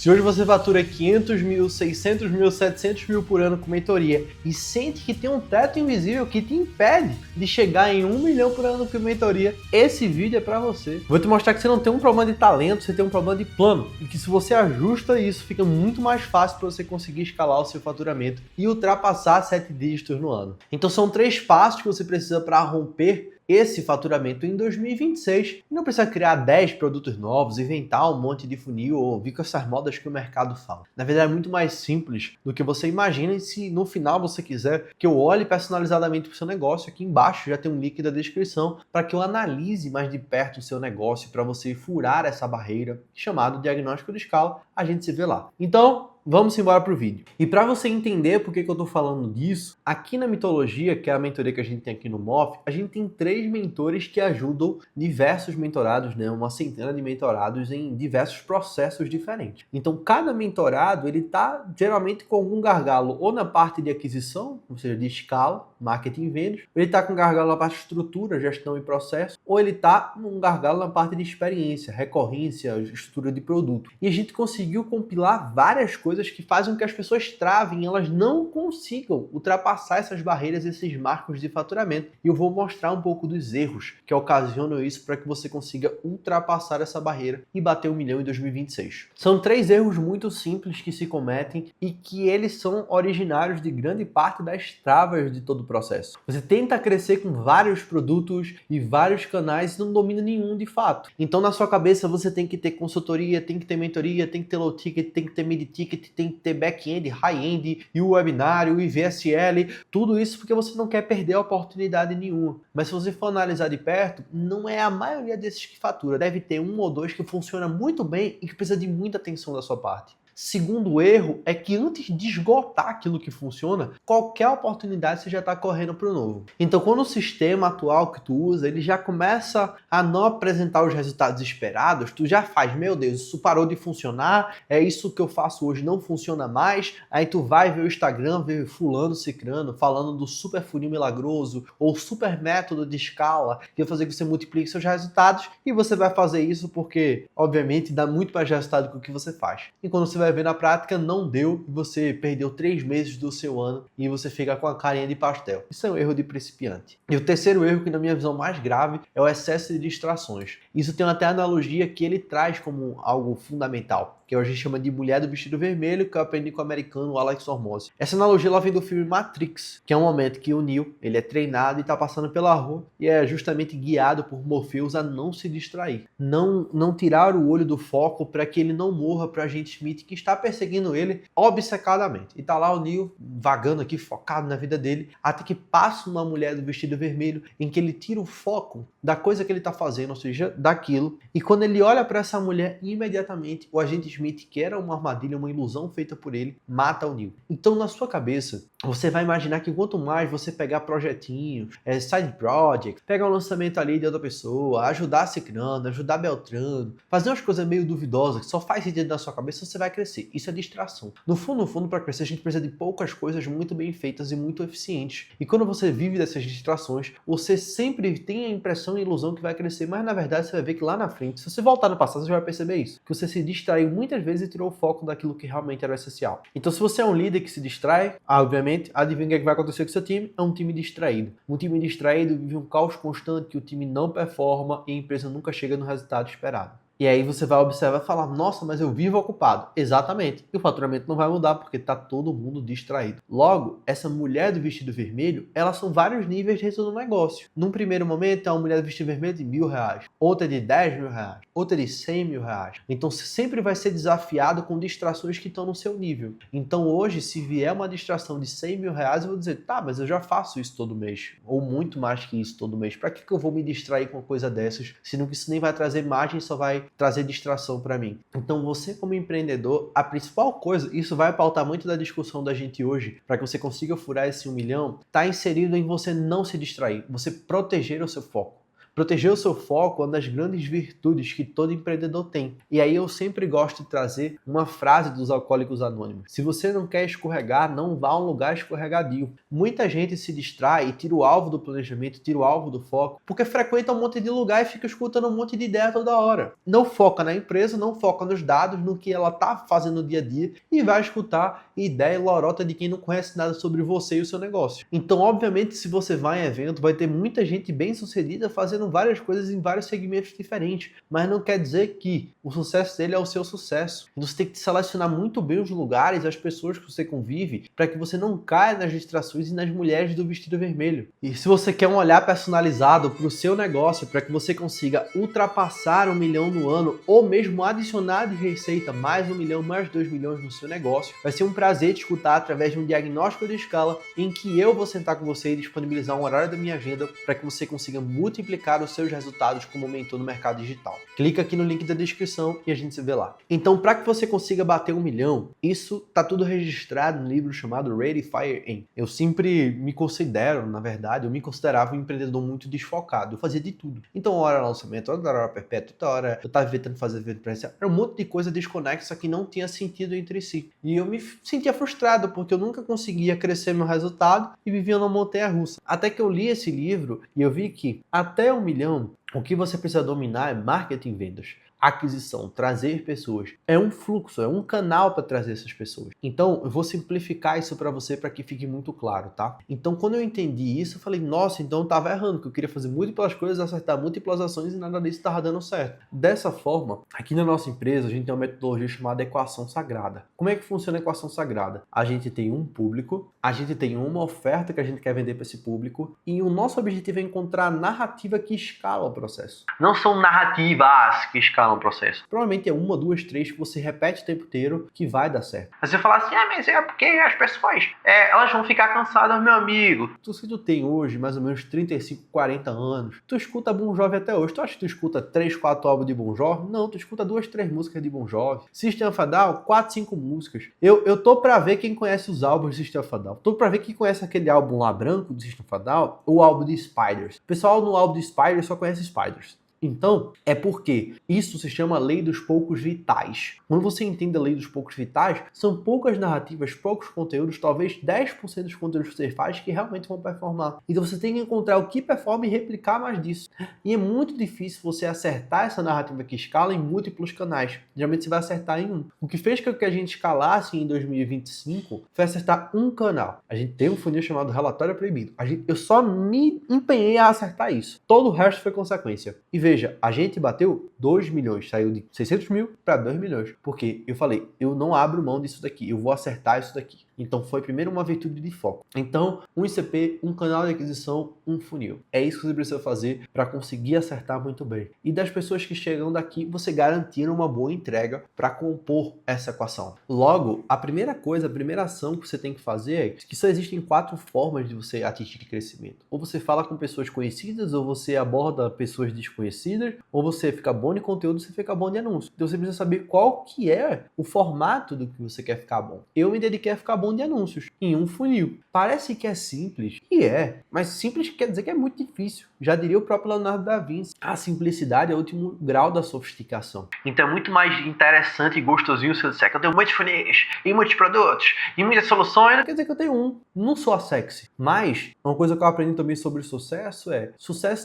Se hoje você fatura 500 mil, 600 mil, 700 mil por ano com mentoria e sente que tem um teto invisível que te impede de chegar em 1 milhão por ano com mentoria, esse vídeo é para você. Vou te mostrar que você não tem um problema de talento, você tem um problema de plano e que se você ajusta isso, fica muito mais fácil para você conseguir escalar o seu faturamento e ultrapassar 7 dígitos no ano. Então são 3 passos que você precisa para romper esse faturamento em 2026. Não precisa criar 10 produtos novos, inventar um monte de funil ou vir com essas modas que o mercado fala. Na verdade é muito mais simples do que você imagina, e se no final você quiser que eu olhe personalizadamente para o seu negócio, aqui embaixo já tem um link da descrição para que eu analise mais de perto o seu negócio, para você furar essa barreira chamado diagnóstico de escala. A gente se vê lá. Então, vamos embora para o vídeo. E para você entender por que eu estou falando disso, aqui na Mitologia, que é a mentoria que a gente tem aqui no MOF, a gente tem 3 mentores que ajudam diversos mentorados, né? Uma centena de mentorados em diversos processos diferentes. Então, cada mentorado, ele está geralmente com algum gargalo ou na parte de aquisição, ou seja, de escala, marketing e vendas, ou ele está com gargalo na parte de estrutura, gestão e processo, ou ele está num gargalo na parte de experiência, recorrência, estrutura de produto. E a gente conseguiu compilar várias coisas que fazem com que as pessoas travem, elas não consigam ultrapassar essas barreiras, esses marcos de faturamento. E eu vou mostrar um pouco dos erros que ocasionam isso para que você consiga ultrapassar essa barreira e bater 1 milhão em 2026. São 3 erros muito simples que se cometem e que eles são originários de grande parte das travas de todo o processo. Você tenta crescer com vários produtos e vários canais e não domina nenhum de fato. Então na sua cabeça você tem que ter consultoria, tem que ter mentoria, tem que ter low ticket, tem que ter mid ticket, tem que ter back-end, high-end, e o webinário, e VSL, tudo isso porque você não quer perder a oportunidade nenhuma. Mas se você for analisar de perto, não é a maioria desses que fatura. Deve ter 1 ou 2 que funciona muito bem e que precisa de muita atenção da sua parte. Segundo erro é que antes de esgotar aquilo que funciona, qualquer oportunidade você já está correndo para o novo. Então quando o sistema atual que tu usa, ele já começa a não apresentar os resultados esperados, tu já faz, meu Deus, isso parou de funcionar, é isso que eu faço hoje, não funciona mais, aí tu vai ver o Instagram, ver fulano, cicrano, falando do super funil milagroso, ou super método de escala, que vai fazer que você multiplique seus resultados, e você vai fazer isso porque, obviamente, dá muito mais resultado que o que você faz. E quando você vai ver na prática, não deu e você perdeu 3 meses do seu ano e você fica com a carinha de pastel. Isso é um erro de principiante. E o terceiro erro, que na minha visão mais grave, é o excesso de distrações. Isso tem até analogia que ele traz como algo fundamental, que a gente chama de mulher do vestido vermelho, que eu aprendi com o americano Alex Hormozzi. Essa analogia ela vem do filme Matrix, que é um momento que o Neo ele é treinado e está passando pela rua e é justamente guiado por Morpheus a não se distrair, não tirar o olho do foco para que ele não morra para agente Smith que está perseguindo ele obcecadamente. E tá lá o Neo vagando aqui, focado na vida dele, até que passa uma mulher do vestido vermelho em que ele tira o foco da coisa que ele está fazendo, ou seja, daquilo. E quando ele olha para essa mulher, imediatamente o agente Smith, que era uma armadilha, uma ilusão feita por ele, mata o Neo. Então na sua cabeça, você vai imaginar que quanto mais você pegar projetinhos, side project, pegar um lançamento ali de outra pessoa, ajudar Cicrano, ajudar Beltrano, fazer umas coisas meio duvidosas que só faz sentido na sua cabeça, você vai crescer. Isso é distração. No fundo, para crescer, a gente precisa de poucas coisas muito bem feitas e muito eficientes. E quando você vive dessas distrações, você sempre tem a impressão e a ilusão que vai crescer, mas na verdade você vai ver que lá na frente, se você voltar no passado, você vai perceber isso, que você se distraiu muitas vezes e tirou o foco daquilo que realmente era essencial. Então se você é um líder que se distrai, obviamente, adivinha o que vai acontecer com o seu time? É um time distraído. Um time distraído vive um caos constante, que o time não performa e a empresa nunca chega no resultado esperado. E aí você vai observar e falar, nossa, mas eu vivo ocupado. Exatamente. E o faturamento não vai mudar porque está todo mundo distraído. Logo, essa mulher do vestido vermelho, elas são vários níveis de retorno do negócio. Num primeiro momento, é uma mulher do vestido vermelho de R$1.000, outra de R$10.000, outra de R$100.000. Então você sempre vai ser desafiado com distrações que estão no seu nível. Então hoje, se vier uma distração de R$100.000, eu vou dizer, tá, mas eu já faço isso todo mês. Ou muito mais que isso todo mês. Para que eu vou me distrair com uma coisa dessas? Sendo que isso nem vai trazer margem, só vai trazer distração para mim. Então você como empreendedor, a principal coisa, isso vai pautar muito da discussão da gente hoje, para que você consiga furar esse 1 milhão, está inserido em você não se distrair, você proteger o seu foco. Proteger o seu foco é uma das grandes virtudes que todo empreendedor tem. E aí eu sempre gosto de trazer uma frase dos Alcoólicos Anônimos. Se você não quer escorregar, não vá a um lugar escorregadio. Muita gente se distrai e tira o alvo do planejamento, tira o alvo do foco, porque frequenta um monte de lugar e fica escutando um monte de ideia toda hora. Não foca na empresa, não foca nos dados, no que ela está fazendo no dia a dia e vai escutar ideia lorota de quem não conhece nada sobre você e o seu negócio. Então, obviamente, se você vai em evento, vai ter muita gente bem sucedida fazendo várias coisas em vários segmentos diferentes, mas não quer dizer que o sucesso dele é o seu sucesso. Você tem que selecionar muito bem os lugares, as pessoas que você convive, para que você não caia nas distrações e nas mulheres do vestido vermelho. E se você quer um olhar personalizado para o seu negócio, para que você consiga ultrapassar 1 milhão no ano, ou mesmo adicionar de receita mais 1 milhão, mais 2 milhões no seu negócio, vai ser um prazer te escutar através de um diagnóstico de escala em que eu vou sentar com você e disponibilizar um horário da minha agenda para que você consiga multiplicar os seus resultados como mentor no mercado digital. Clica aqui no link da descrição e a gente se vê lá. Então, para que você consiga bater 1 milhão, isso tá tudo registrado no livro chamado Ready, Fire, Aim. Eu sempre me considero, na verdade, eu me considerava um empreendedor muito desfocado. Eu fazia de tudo. Então, hora lançamento, hora perpétua, outra hora eu estava tentando fazer evento presencial. Era um monte de coisa desconexa que não tinha sentido entre si. E eu me sentia frustrado porque eu nunca conseguia crescer meu resultado e vivia numa montanha-russa. Até que eu li esse livro e eu vi que até 1 milhão, o que você precisa dominar é marketing e vendas. Aquisição, trazer pessoas. É um fluxo, é um canal para trazer essas pessoas. Então, eu vou simplificar isso para você para que fique muito claro, tá? Então, quando eu entendi isso, eu falei, nossa, então eu estava errando, que eu queria fazer múltiplas coisas, acertar múltiplas ações e nada disso estava dando certo. Dessa forma, aqui na nossa empresa, a gente tem uma metodologia chamada equação sagrada. Como é que funciona a equação sagrada? A gente tem um público, a gente tem uma oferta que a gente quer vender para esse público e o nosso objetivo é encontrar a narrativa que escala o processo. Não são narrativas que escalam o processo. Provavelmente é 1, 2, 3 que você repete o tempo inteiro que vai dar certo. Aí você fala assim, mas é porque as pessoas, elas vão ficar cansadas, meu amigo. Se tu tem hoje mais ou menos 35, 40 anos, tu escuta Bon Jovi até hoje. Tu acha que tu escuta 3, 4 álbuns de Bon Jovi? Não, tu escuta 2, 3 músicas de Bon Jovi. System of a Down, 4, 5 músicas. Eu tô pra ver quem conhece os álbuns do System of a Down. Tô pra ver quem conhece aquele álbum lá branco do System of a Down, ou o álbum de Spiders. O pessoal no álbum de Spiders só conhece Spiders. Então, é porque isso se chama lei dos poucos vitais. Quando você entende a lei dos poucos vitais, são poucas narrativas, poucos conteúdos, talvez 10% dos conteúdos que você faz que realmente vão performar. Então você tem que encontrar o que performa e replicar mais disso. E é muito difícil você acertar essa narrativa que escala em múltiplos canais. Geralmente você vai acertar em um. O que fez com que a gente escalasse em 2025 foi acertar um canal. A gente tem um funil chamado Relatório Proibido. Eu só me empenhei a acertar isso. Todo o resto foi consequência. E veja, a gente bateu 2 milhões, saiu de 600 mil para 2 milhões. Porque eu falei, eu não abro mão disso daqui, eu vou acertar isso daqui. Então foi primeiro uma virtude de foco. Então, um ICP, um canal de aquisição, um funil. É isso que você precisa fazer para conseguir acertar muito bem. E das pessoas que chegam daqui, você garantir uma boa entrega para compor essa equação. Logo, a primeira coisa, a primeira ação que você tem que fazer é que só existem 4 formas de você atingir crescimento. Ou você fala com pessoas conhecidas, ou você aborda pessoas desconhecidas, ou você fica bom de conteúdo, você fica bom de anúncio. Então você precisa saber qual que é o formato do que você quer ficar bom. Eu me dediquei a ficar bom de anúncios em um funil. Parece que é simples, e é, mas simples quer dizer que é muito difícil. Já diria o próprio Leonardo da Vinci. A simplicidade é o último grau da sofisticação. Então é muito mais interessante e gostosinho se eu disser que eu tenho muitos funis, e muitos produtos, e muitas soluções. Não quer dizer que eu tenho um. Não sou a sexy. Mas, uma coisa que eu aprendi também sobre sucesso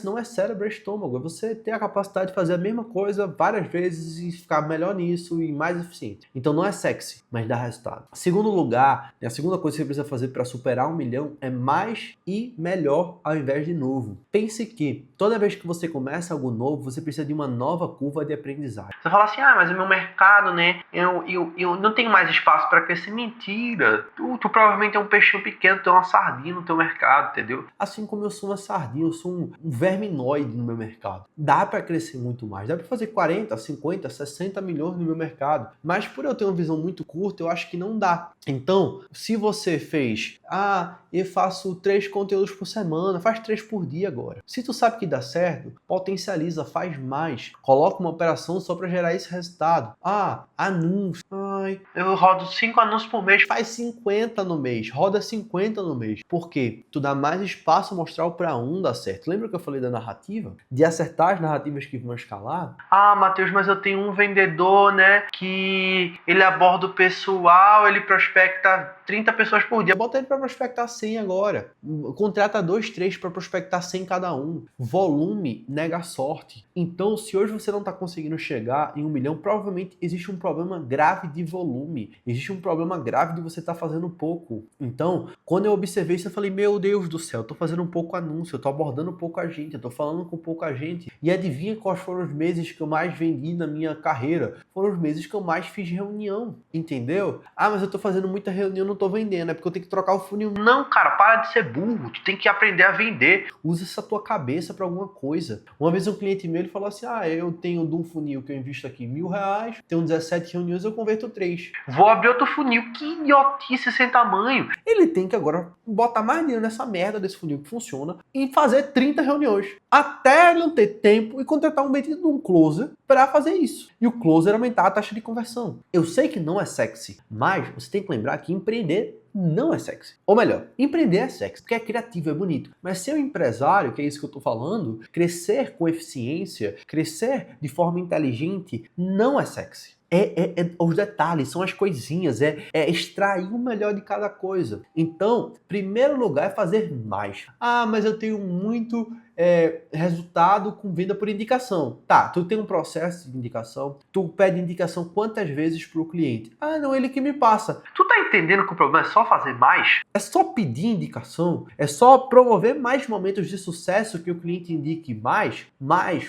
não é cérebro e estômago. É você ter a capacidade de fazer a mesma coisa várias vezes e ficar melhor nisso e mais eficiente. Então não é sexy, mas dá resultado. Segundo lugar, a segunda coisa que você precisa fazer para superar 1 milhão é mais e melhor ao invés de novo. Pense que toda vez que você começa algo novo, você precisa de uma nova curva de aprendizagem. Você fala assim, mas o meu mercado, né? Eu não tenho mais espaço para crescer. Mentira! Tu provavelmente é um peixinho pequeno, tu é uma sardinha no teu mercado, entendeu? Assim como eu sou uma sardinha, eu sou um verminoide no meu mercado. Dá para crescer muito mais. Dá para fazer 40, 50, 60 milhões no meu mercado. Mas por eu ter uma visão muito curta, eu acho que não dá. Então, Então, se você fez, eu faço 3 conteúdos por semana, faz 3 por dia agora. Se tu sabe que dá certo, potencializa, faz mais. Coloca uma operação só para gerar esse resultado. Anúncio. Eu rodo 5 anúncios por mês, faz 50 no mês, roda 50 no mês. Por quê? Tu dá mais espaço amostral para dar certo. Lembra que eu falei da narrativa? De acertar as narrativas que vão escalar? Matheus, mas eu tenho um vendedor, né, que ele aborda o pessoal, ele prospecta 30 pessoas por dia. Bota ele para prospectar 100 agora. Contrata 2, 3 para prospectar 100 cada um. Volume nega sorte. Então, se hoje você não está conseguindo chegar em 1 milhão, provavelmente existe um problema grave de volume. Existe um problema grave de você estar fazendo pouco. Então, quando eu observei isso, eu falei, meu Deus do céu, eu tô fazendo um pouco anúncio, eu tô abordando pouca gente, eu tô falando com pouca gente. E adivinha quais foram os meses que eu mais vendi na minha carreira? Foram os meses que eu mais fiz reunião, entendeu? Mas eu tô fazendo muita reunião, não tô vendendo, é porque eu tenho que trocar o funil. Não, cara, para de ser burro, tu tem que aprender a vender. Usa essa tua cabeça para alguma coisa. Uma vez um cliente meu, ele falou assim, eu tenho de um funil que eu invisto aqui R$1.000, tenho 17 reuniões, eu converto 3. Vou abrir outro funil, que idiotice sem tamanho. Ele tem que agora botar mais dinheiro nessa merda desse funil que funciona e fazer 30 reuniões. Até ele não ter tempo e contratar um vendido de um closer para fazer isso. E o closer aumentar a taxa de conversão. Eu sei que não é sexy, mas você tem que lembrar que empreender não é sexy. Ou melhor, empreender é sexy, porque é criativo, é bonito. Mas ser um empresário, que é isso que eu tô falando, crescer com eficiência, crescer de forma inteligente, não é sexy. Os detalhes, são as coisinhas, é extrair o melhor de cada coisa. Então, primeiro lugar é fazer mais. Mas eu tenho muito resultado com venda por indicação. Tá, tu tem um processo de indicação, tu pede indicação quantas vezes pro cliente? Não, ele que me passa. Tu tá entendendo que o problema é só fazer mais? É só pedir indicação? É só promover mais momentos de sucesso que o cliente indique mais? Mais.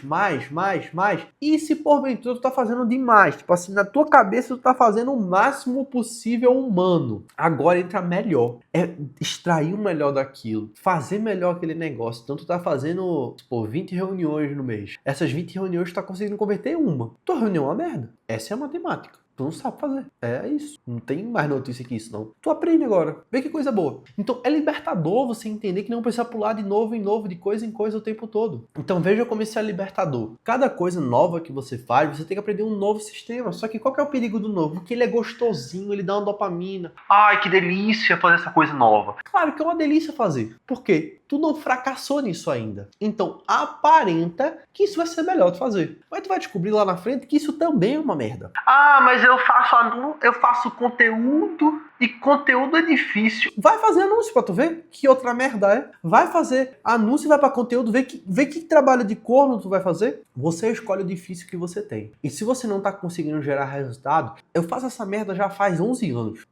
E se porventura tu tá fazendo demais? Tipo assim, na tua cabeça tu tá fazendo o máximo possível humano. Agora entra melhor. É extrair o melhor daquilo. Fazer melhor aquele negócio. Então tu tá fazendo 20 reuniões no mês. Essas 20 reuniões tu tá conseguindo converter uma. Tua reunião é uma merda. Essa é a matemática. Tu não sabe fazer. É isso. Não tem mais notícia que isso, não. Tu aprende agora. Vê que coisa boa. Então, é libertador você entender que não precisa pular de novo em novo, de coisa em coisa o tempo todo. Então, veja como isso é libertador. Cada coisa nova que você faz, você tem que aprender um novo sistema. Só que qual que é o perigo do novo? Porque ele é gostosinho, ele dá uma dopamina. Que delícia fazer essa coisa nova. Claro que é uma delícia fazer. Por quê? Tu não fracassou nisso ainda. Então, aparenta que isso vai ser melhor de fazer. Mas tu vai descobrir lá na frente que isso também é uma merda. Mas eu faço conteúdo e conteúdo é difícil. Vai fazer anúncio pra tu ver que outra merda é. Vai fazer anúncio e vai pra conteúdo, vê que trabalho de corno tu vai fazer. Você escolhe o difícil que você tem. E se você não tá conseguindo gerar resultado, eu faço essa merda já faz 11 anos.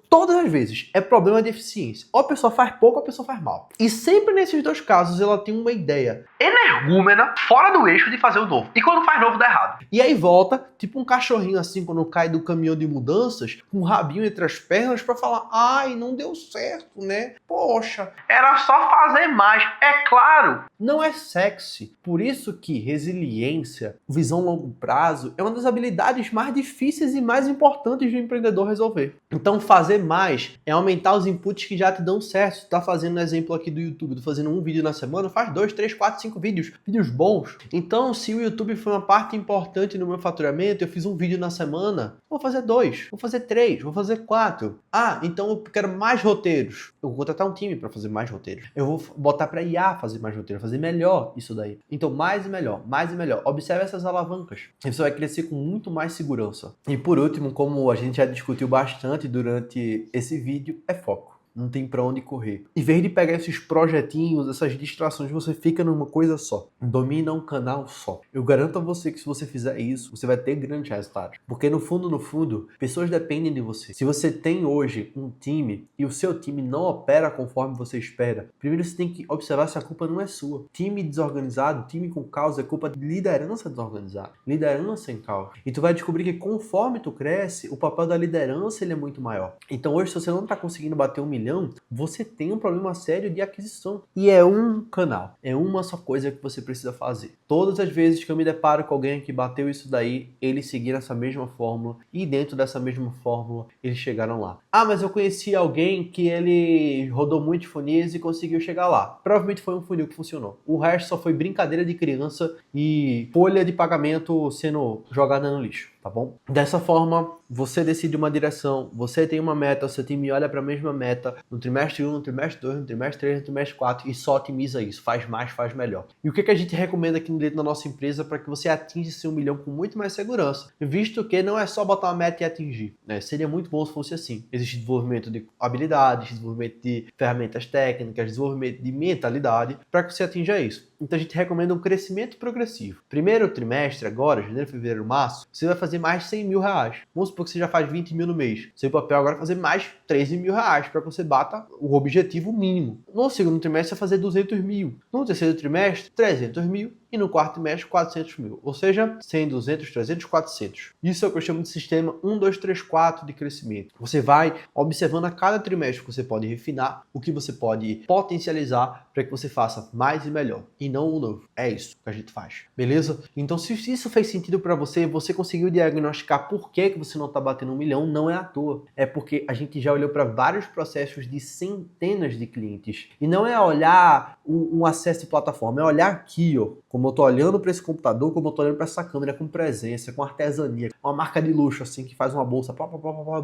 Todas as vezes é problema de eficiência. Ou a pessoa faz pouco ou a pessoa faz mal. E sempre nesses dois casos ela tem uma ideia energúmena, fora do eixo de fazer o novo. E quando faz novo dá errado. E aí volta, tipo um cachorrinho assim quando cai do caminhão de mudanças, com um rabinho entre as pernas pra falar, não deu certo, né? Poxa, era só fazer mais. É claro, não é sexy. Por isso que resiliência, visão a longo prazo, é uma das habilidades mais difíceis e mais importantes do empreendedor resolver. Então fazer mais é aumentar os inputs que já te dão certo. Tu tá fazendo um exemplo aqui do YouTube, tô fazendo um vídeo na semana, faz 2, 3, 4, 5 vídeos bons. Então, se o YouTube foi uma parte importante no meu faturamento, eu fiz um vídeo na semana, vou fazer 2, vou fazer 3, vou fazer 4. Então eu quero mais roteiros. Eu vou contratar um time para fazer mais roteiros. Eu vou botar para IA fazer mais roteiros, fazer melhor isso daí. Então, mais e melhor, mais e melhor. Observe essas alavancas. E você vai crescer com muito mais segurança. E por último, como a gente já discutiu bastante durante esse vídeo, é foco. Não tem pra onde correr. Em vez de pegar esses projetinhos, essas distrações, você fica numa coisa só. Domina um canal só. Eu garanto a você que se você fizer isso, você vai ter grandes resultados. Porque no fundo, pessoas dependem de você. Se você tem hoje um time e o seu time não opera conforme você espera, primeiro você tem que observar se a culpa não é sua. Time desorganizado, time com caos, é culpa de liderança desorganizada. Liderança em caos. E tu vai descobrir que conforme tu cresce, o papel da liderança ele é muito maior. Então hoje, se você não tá conseguindo bater 1 milhão, milhão, você tem um problema sério de aquisição. E é um canal, é uma só coisa que você precisa fazer. Todas as vezes que eu me deparo com alguém que bateu isso daí, eles seguiram essa mesma fórmula e dentro dessa mesma fórmula eles chegaram lá. Ah, mas eu conheci alguém que ele rodou muitos funis e conseguiu chegar lá. Provavelmente foi um funil que funcionou. O resto só foi brincadeira de criança e folha de pagamento sendo jogada no lixo, tá bom? Dessa forma, você decide uma direção, você tem uma meta, seu time olha para a mesma meta no trimestre 1, no trimestre 2, no trimestre 3, no trimestre 4 e só otimiza isso, faz mais, faz melhor. E o que a gente recomenda aqui dentro da nossa empresa para que você atinja esse 1 milhão com muito mais segurança, visto que não é só botar uma meta e atingir, né? Seria muito bom se fosse assim. Existe desenvolvimento de habilidades, desenvolvimento de ferramentas técnicas, desenvolvimento de mentalidade para que você atinja isso. Então a gente recomenda um crescimento progressivo. Primeiro trimestre, agora, janeiro, fevereiro, março, você vai fazer mais de 100 mil reais. Vamos supor que você já faz 20 mil no mês. Seu papel agora é fazer mais 13 mil reais para que você bata o objetivo mínimo. No segundo trimestre, você vai fazer 200 mil. No terceiro trimestre, 300 mil. E no quarto trimestre, 400 mil. Ou seja, 100, 200, 300, 400. Isso é o que eu chamo de sistema 1, 2, 3, 4 de crescimento. Você vai observando a cada trimestre que você pode refinar, o que você pode potencializar para que você faça mais e melhor. E não o novo. É isso que a gente faz. Beleza? Então, se isso fez sentido para você, você conseguiu diagnosticar por que você não está batendo 1 milhão, não é à toa. É porque a gente já olhou para vários processos de centenas de clientes. E não é olhar um acesso de plataforma, é olhar aqui, ó. Como eu tô olhando para esse computador, como eu tô olhando para essa câmera com presença, com artesania, uma marca de luxo assim que faz uma bolsa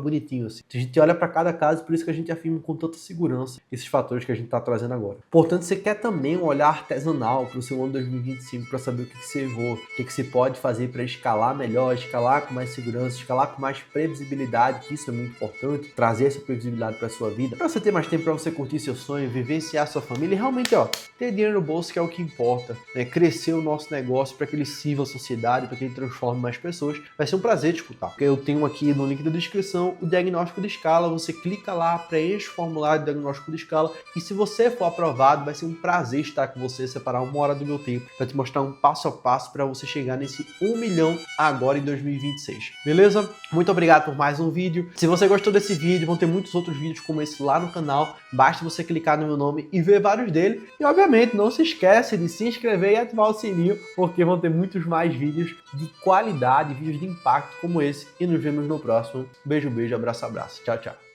bonitinho assim. A gente olha para cada caso, por isso que a gente afirma com tanta segurança esses fatores que a gente tá trazendo agora. Portanto, você quer também um olhar artesanal para o seu ano 2025 para saber o que você errou, o que você pode fazer para escalar melhor, escalar com mais segurança, escalar com mais previsibilidade, que isso é muito importante, trazer essa previsibilidade para sua vida, para você ter mais tempo para você curtir seu sonho, vivenciar sua família e realmente, ó, ter dinheiro no bolso, que é o que importa, né? Crescer o nosso negócio para que ele sirva a sociedade, para que ele transforme mais pessoas. Vai ser um prazer te escutar. Eu tenho aqui no link da descrição o diagnóstico de escala, você clica lá, preenche o formulário de diagnóstico de escala e se você for aprovado, vai ser um prazer estar com você, separar 1 hora do meu tempo para te mostrar um passo a passo para você chegar nesse 1 milhão agora em 2026. Beleza? Muito obrigado por mais um vídeo. Se você gostou desse vídeo, vão ter muitos outros vídeos como esse lá no canal. Basta você clicar no meu nome e ver vários deles. E obviamente, não se esquece de se inscrever e ativar o sininho, porque vão ter muitos mais vídeos de qualidade, vídeos de impacto como esse. E nos vemos no próximo. Beijo, beijo, abraço, abraço. Tchau, tchau.